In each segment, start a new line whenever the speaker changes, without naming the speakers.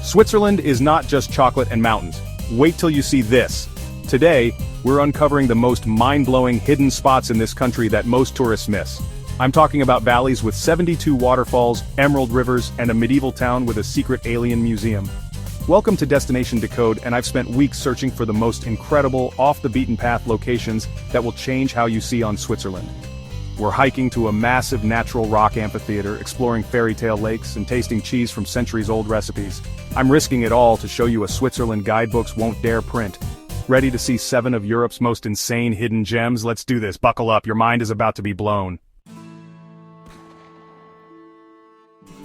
Switzerland is not just chocolate and mountains. Wait till you see this. Today, we're uncovering the most mind-blowing hidden spots in this country that most tourists miss. I'm talking about valleys with 72 waterfalls, emerald rivers, and a medieval town with a secret alien museum. Welcome to Destination Decode, and I've spent weeks searching for the most incredible, off-the-beaten-path locations that will change how you see on Switzerland. We're hiking to a massive natural rock amphitheater, exploring Fairytale lakes, and tasting cheese from centuries-old recipes. I'm risking it all to show you a Switzerland guidebooks won't dare print. Ready to see 7 of Europe's most insane hidden gems? Let's do this. Buckle up, your mind is about to be blown.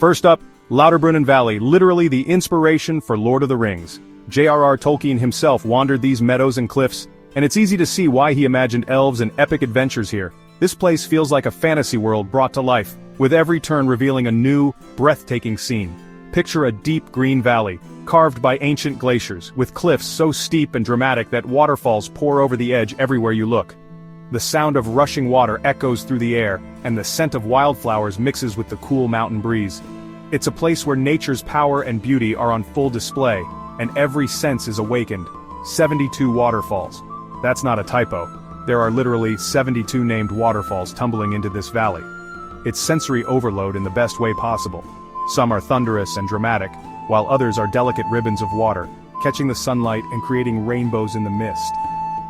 First up, Lauterbrunnen Valley, literally the inspiration for Lord of the Rings. J.R.R. Tolkien himself wandered these meadows and cliffs, and it's easy to see why he imagined elves and epic adventures here. This place feels like a fantasy world brought to life, with every turn revealing a new, breathtaking scene. Picture a deep green valley, carved by ancient glaciers, with cliffs so steep and dramatic that waterfalls pour over the edge everywhere you look. The sound of rushing water echoes through the air, and the scent of wildflowers mixes with the cool mountain breeze. It's a place where nature's power and beauty are on full display, and every sense is awakened. 72 waterfalls. That's not a typo. There are literally 72 named waterfalls tumbling into this valley. It's sensory overload in the best way possible. Some are thunderous and dramatic, while others are delicate ribbons of water, catching the sunlight and creating rainbows in the mist.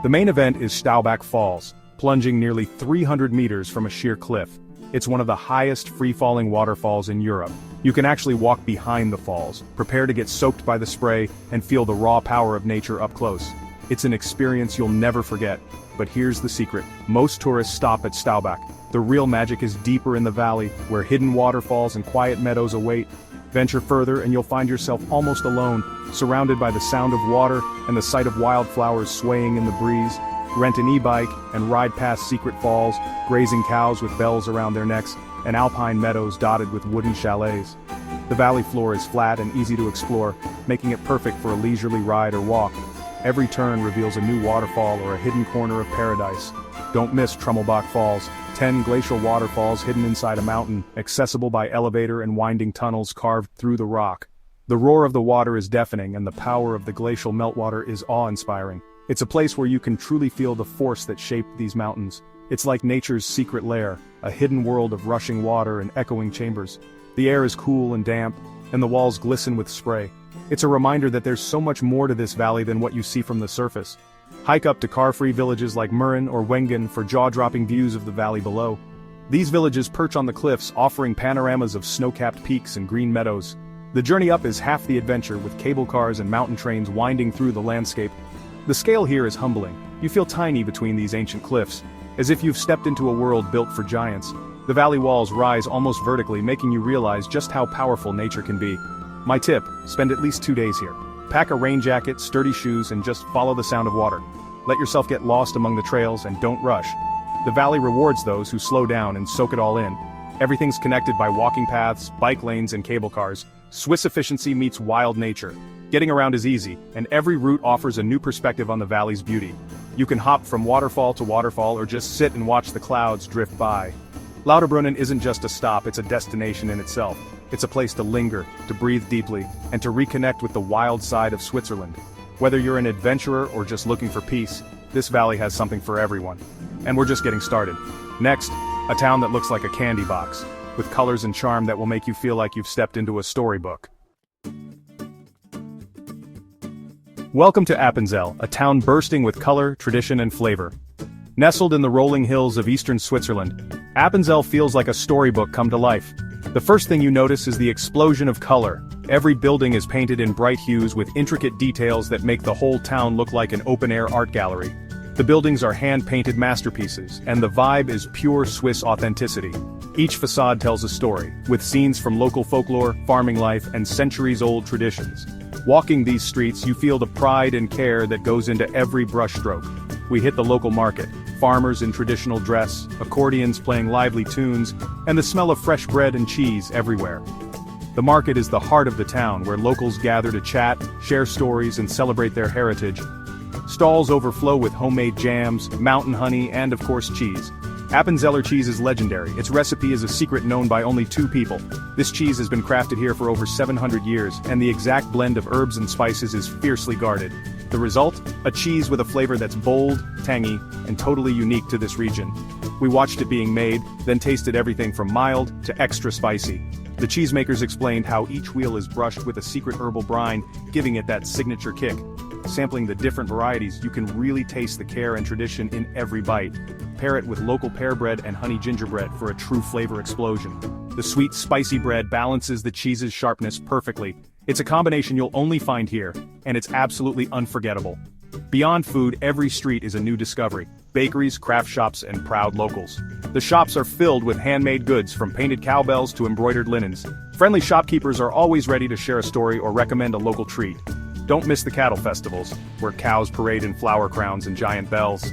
The main event is Staubach Falls, plunging nearly 300 meters from a sheer cliff. It's one of the highest free-falling waterfalls in Europe. You can actually walk behind the falls, prepare to get soaked by the spray, and feel the raw power of nature up close. It's an experience you'll never forget. But here's the secret. Most tourists stop at Staubach. The real magic is deeper in the valley, where hidden waterfalls and quiet meadows await. Venture further and you'll find yourself almost alone, surrounded by the sound of water and the sight of wildflowers swaying in the breeze. Rent an e-bike and ride past secret falls, grazing cows with bells around their necks, and alpine meadows dotted with wooden chalets. The valley floor is flat and easy to explore, making it perfect for a leisurely ride or walk. Every turn reveals a new waterfall or a hidden corner of paradise. Don't miss Trummelbach Falls, 10 glacial waterfalls hidden inside a mountain, accessible by elevator and winding tunnels carved through the rock. The roar of the water is deafening, and the power of the glacial meltwater is awe-inspiring. It's a place where you can truly feel the force that shaped these mountains. It's like nature's secret lair, a hidden world of rushing water and echoing chambers. The air is cool and damp, and the walls glisten with spray. It's a reminder that there's so much more to this valley than what you see from the surface. Hike up to car-free villages like Mürren or Wengen for jaw-dropping views of the valley below. These villages perch on the cliffs, offering panoramas of snow-capped peaks and green meadows. The journey up is half the adventure, with cable cars and mountain trains winding through the landscape. The scale here is humbling. You feel tiny between these ancient cliffs, as if you've stepped into a world built for giants. The valley walls rise almost vertically, making you realize just how powerful nature can be. My tip, spend at least 2 days here. Pack a rain jacket, sturdy shoes, and just follow the sound of water. Let yourself get lost among the trails and don't rush. The valley rewards those who slow down and soak it all in. Everything's connected by walking paths, bike lanes, and cable cars. Swiss efficiency meets wild nature. Getting around is easy, and every route offers a new perspective on the valley's beauty. You can hop from waterfall to waterfall or just sit and watch the clouds drift by. Lauterbrunnen isn't just a stop, it's a destination in itself. It's a place to linger, to breathe deeply, and to reconnect with the wild side of Switzerland. Whether you're an adventurer or just looking for peace, this valley has something for everyone. And we're just getting started. Next, a town that looks like a candy box, with colors and charm that will make you feel like you've stepped into a storybook. Welcome to Appenzell, a town bursting with color, tradition, and flavor. Nestled in the rolling hills of eastern Switzerland, Appenzell feels like a storybook come to life. The first thing you notice is the explosion of color. Every building is painted in bright hues with intricate details that make the whole town look like an open-air art gallery. The buildings are hand-painted masterpieces, and the vibe is pure Swiss authenticity. Each facade tells a story, with scenes from local folklore, farming life, and centuries-old traditions. Walking these streets, you feel the pride and care that goes into every brushstroke. We hit the local market, farmers in traditional dress, accordions playing lively tunes, and the smell of fresh bread and cheese everywhere. The market is the heart of the town, where locals gather to chat, share stories, and celebrate their heritage. Stalls overflow with homemade jams, mountain honey, and of course cheese. Appenzeller cheese is legendary. Its recipe is a secret known by only 2 people. This cheese has been crafted here for over 700 years, and the exact blend of herbs and spices is fiercely guarded. The result? A cheese with a flavor that's bold, tangy, and totally unique to this region. We watched it being made, then tasted everything from mild to extra spicy. The cheesemakers explained how each wheel is brushed with a secret herbal brine, giving it that signature kick. Sampling the different varieties, you can really taste the care and tradition in every bite. Pair it with local pear bread and honey gingerbread for a true flavor explosion. The sweet, spicy bread balances the cheese's sharpness perfectly. It's a combination you'll only find here, and it's absolutely unforgettable. Beyond food, every street is a new discovery. Bakeries, craft shops, and proud locals. The shops are filled with handmade goods, from painted cowbells to embroidered linens. Friendly shopkeepers are always ready to share a story or recommend a local treat. Don't miss the cattle festivals, where cows parade in flower crowns and giant bells.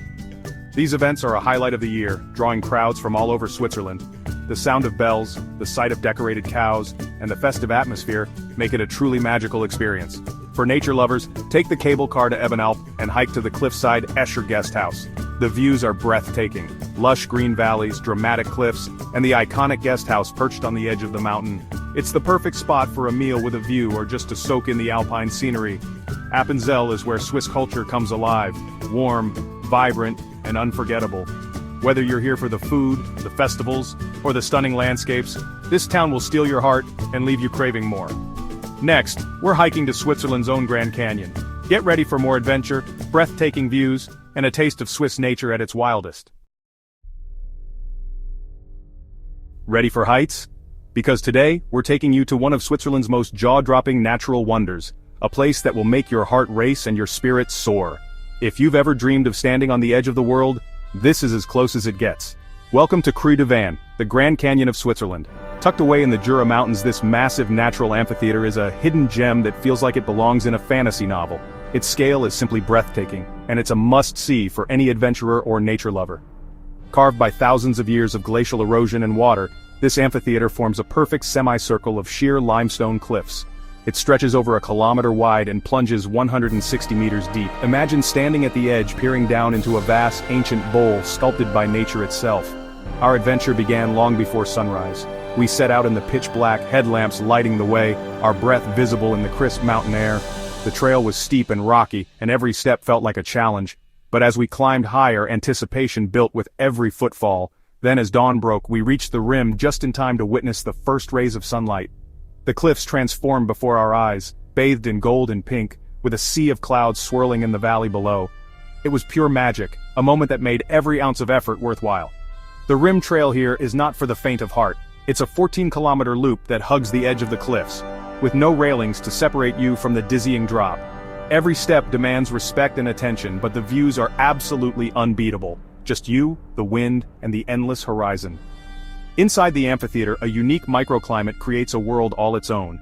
These events are a highlight of the year, drawing crowds from all over Switzerland. The sound of bells, the sight of decorated cows, and the festive atmosphere make it a truly magical experience. For nature lovers, take the cable car to Ebenalp and hike to the cliffside Escher Guest House. The views are breathtaking. Lush green valleys, dramatic cliffs, and the iconic guest house perched on the edge of the mountain. It's the perfect spot for a meal with a view or just to soak in the alpine scenery. Appenzell is where Swiss culture comes alive, warm, vibrant, and unforgettable. Whether you're here for the food, the festivals, or the stunning landscapes, this town will steal your heart and leave you craving more. Next, we're hiking to Switzerland's own Grand Canyon. Get ready for more adventure, breathtaking views, and a taste of Swiss nature at its wildest. Ready for heights? Because today, we're taking you to one of Switzerland's most jaw-dropping natural wonders, a place that will make your heart race and your spirit soar. If you've ever dreamed of standing on the edge of the world, this is as close as it gets. Welcome to Cru de Van, the Grand Canyon of Switzerland. Tucked away in the Jura Mountains, this massive natural amphitheater is a hidden gem that feels like it belongs in a fantasy novel. Its scale is simply breathtaking, and it's a must-see for any adventurer or nature lover. Carved by thousands of years of glacial erosion and water, this amphitheater forms a perfect semicircle of sheer limestone cliffs. It stretches over 1 kilometer wide and plunges 160 meters deep. Imagine standing at the edge, peering down into a vast, ancient bowl sculpted by nature itself. Our adventure began long before sunrise. We set out in the pitch-black, headlamps lighting the way, our breath visible in the crisp mountain air. The trail was steep and rocky, and every step felt like a challenge. But as we climbed higher, anticipation built with every footfall. Then as dawn broke, we reached the rim just in time to witness the first rays of sunlight. The cliffs transformed before our eyes, bathed in gold and pink, with a sea of clouds swirling in the valley below. It was pure magic, a moment that made every ounce of effort worthwhile. The rim trail here is not for the faint of heart. It's a 14-kilometer loop that hugs the edge of the cliffs, with no railings to separate you from the dizzying drop. Every step demands respect and attention, but the views are absolutely unbeatable. Just you, the wind, and the endless horizon. Inside the amphitheater, a unique microclimate creates a world all its own.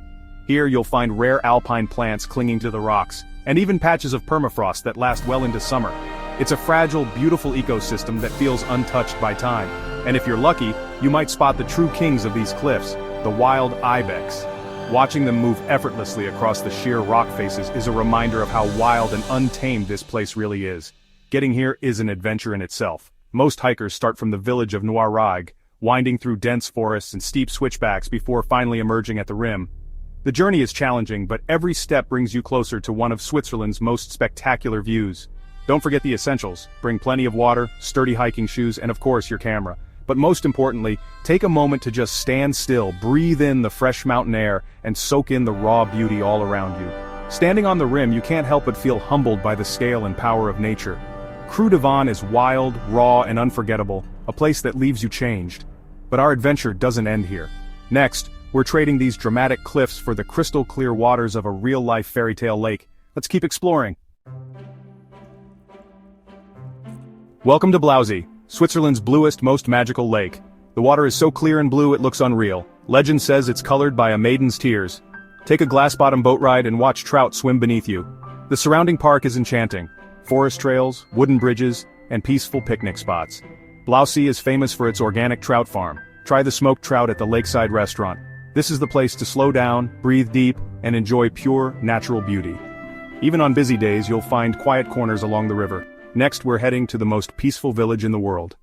Here you'll find rare alpine plants clinging to the rocks, and even patches of permafrost that last well into summer. It's a fragile, beautiful ecosystem that feels untouched by time. And if you're lucky, you might spot the true kings of these cliffs, the wild ibex. Watching them move effortlessly across the sheer rock faces is a reminder of how wild and untamed this place really is. Getting here is an adventure in itself. Most hikers start from the village of Noirrague, winding through dense forests and steep switchbacks before finally emerging at the rim. The journey is challenging, but every step brings you closer to one of Switzerland's most spectacular views. Don't forget the essentials. Bring plenty of water, sturdy hiking shoes, and of course your camera. But most importantly, take a moment to just stand still, breathe in the fresh mountain air, and soak in the raw beauty all around you. Standing on the rim, you can't help but feel humbled by the scale and power of nature. Cru de Van is wild, raw, and unforgettable, a place that leaves you changed. But our adventure doesn't end here. Next, we're trading these dramatic cliffs for the crystal-clear waters of a real-life fairytale lake. Let's keep exploring. Welcome to Blausee, Switzerland's bluest, most magical lake. The water is so clear and blue it looks unreal. Legend says it's colored by a maiden's tears. Take a glass-bottom boat ride and watch trout swim beneath you. The surrounding park is enchanting. Forest trails, wooden bridges, and peaceful picnic spots. Blausee is famous for its organic trout farm. Try the smoked trout at the lakeside restaurant. This is the place to slow down, breathe deep, and enjoy pure, natural beauty. Even on busy days, you'll find quiet corners along the river. Next, we're heading to the most peaceful village in the world.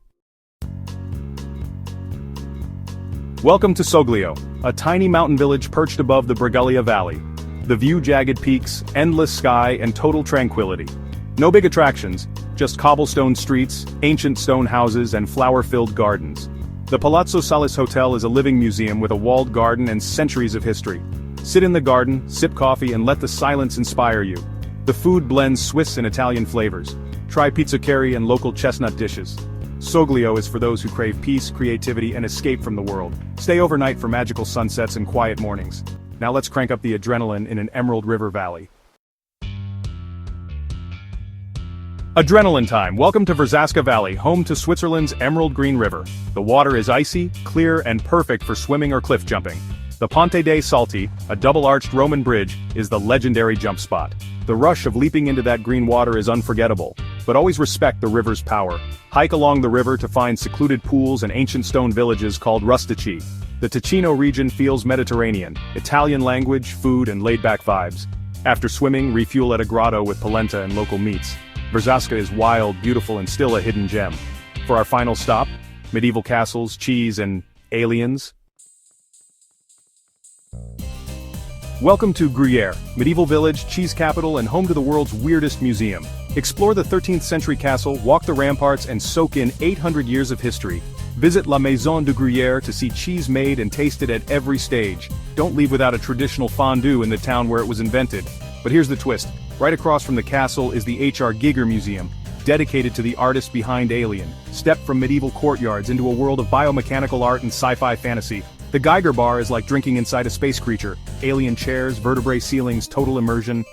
Welcome to Soglio, a tiny mountain village perched above the Bregaglia Valley. The view: jagged peaks, endless sky, and total tranquility. No big attractions, just cobblestone streets, ancient stone houses, and flower-filled gardens. The Palazzo Salis Hotel is a living museum with a walled garden and centuries of history. Sit in the garden, sip coffee, and let the silence inspire you. The food blends Swiss and Italian flavors. Try pizza curry and local chestnut dishes. Soglio is for those who crave peace, creativity, and escape from the world. Stay overnight for magical sunsets and quiet mornings. Now let's crank up the adrenaline in an Emerald River Valley. Adrenaline time! Welcome to Verzasca Valley, home to Switzerland's Emerald Green River. The water is icy, clear, and perfect for swimming or cliff jumping. The Ponte dei Salti, a double-arched Roman bridge, is the legendary jump spot. The rush of leaping into that green water is unforgettable, but always respect the river's power. Hike along the river to find secluded pools and ancient stone villages called rustici. The Ticino region feels Mediterranean, Italian language, food, and laid-back vibes. After swimming, refuel at a grotto with polenta and local meats. Verzasca is wild, beautiful, and still a hidden gem. For our final stop, medieval castles, cheese, and aliens. Welcome to Gruyere, medieval village, cheese capital, and home to the world's weirdest museum. Explore the 13th century castle, walk the ramparts, and soak in 800 years of history. Visit La Maison de Gruyere to see cheese made and tasted at every stage. Don't leave without a traditional fondue in the town where it was invented. But here's the twist. Right across from the castle is the H.R. Giger Museum, dedicated to the artist behind Alien. Step from medieval courtyards into a world of biomechanical art and sci-fi fantasy. The Geiger Bar is like drinking inside a space creature. Alien chairs, vertebrae ceilings, total immersion.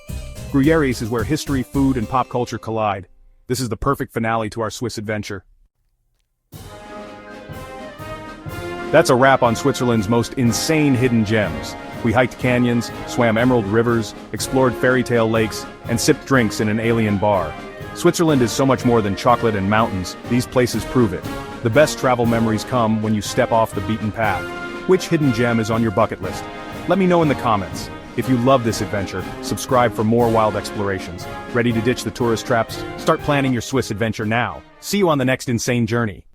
Gruyère's is where history, food, and pop culture collide. This is the perfect finale to our Swiss adventure. That's a wrap on Switzerland's most insane hidden gems. We hiked canyons, swam emerald rivers, explored fairytale lakes, and sipped drinks in an alien bar. Switzerland is so much more than chocolate and mountains. These places prove it. The best travel memories come when you step off the beaten path. Which hidden gem is on your bucket list? Let me know in the comments. If you love this adventure, subscribe for more wild explorations. Ready to ditch the tourist traps? Start planning your Swiss adventure now. See you on the next insane journey.